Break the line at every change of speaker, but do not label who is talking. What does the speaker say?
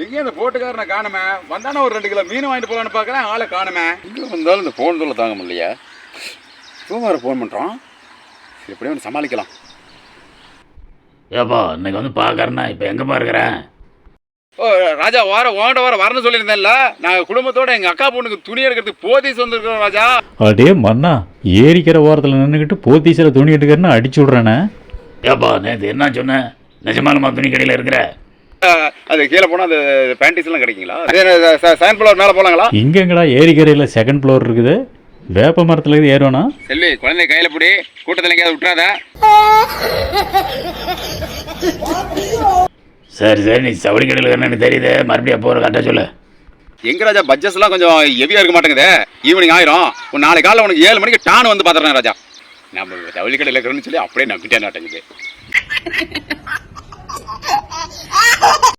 எங்கேயும் அந்த போட்டுக்காரனை காணுமே. வந்தானே ஒரு 2 கிலோ மீன் வாங்கிட்டு போகலான்னு பார்க்குறேன், ஆளை காணுமே. எங்கே வந்தாலும் இந்த ஃபோன் தொல்லை தாங்க முடியலையா? சோமாரை ஃபோன் பண்ணுறோம். சரி, எப்படியும் ஒன்று சமாளிக்கலாம்.
ஏப்பா இன்னைக்கு வந்து பார்க்கறேன்னா இப்போ எங்கேப்பா இருக்கிறேன்?
ஓ ராஜா, ஓண்ட வரணும்னு சொல்லியிருந்தேன்ல. நாங்கள் குடும்பத்தோட எங்கள் அக்கா பொண்ணுக்கு துணி எடுக்கிறதுக்கு போத்தீஸ் வந்துருக்கோம் ராஜா.
அடே மண்ணா, ஏரிக்கிற ஓரத்தில் நின்றுக்கிட்டு போத்தீஸில் துணி எடுக்கிறேன்னு அடிச்சு விட்றேனே.
ஏப்பா நேற்று என்ன சொன்னேன்? நிஜமாலுமா துணி கடையில் இருக்கிற?
அது கீழே போனால் அந்த பேண்டிஸ்லாம் கிடைக்குங்களா? செகண்ட் ஃப்ளோர் மேலே போகலாங்களா?
இங்கெங்கடா ஏரிக்கரையில் செகண்ட் ஃப்ளோர் இருக்குது? வேப்ப மரத்தில் இருக்குது ஏறுவானா?
செல்வி, குழந்தை கையில் பிடி, கூட்டத்தில் எங்கேயாவது விட்டுறாத.
சரி சரி, நீ சவுடி கடையில் என்னன்னு தெரியுது, மறுபடியும் போகிற கரெக்டாக சொல்லு.
எங்க ராஜா, பட்ஜெட்ஸ்லாம் கொஞ்சம் ஹெவியாக இருக்க மாட்டேங்குது. ஈவினிங் ஆயிரும். ஒரு நாளைக்கு காலையில் உனக்கு 7 மணிக்கு டான் வந்து பார்த்துறேன் ராஜா. நம்ம ஜவுளி கடையில் இருக்கிறோன்னு சொல்லி அப்படியே நம்பிட்டே நாட்டங்குது.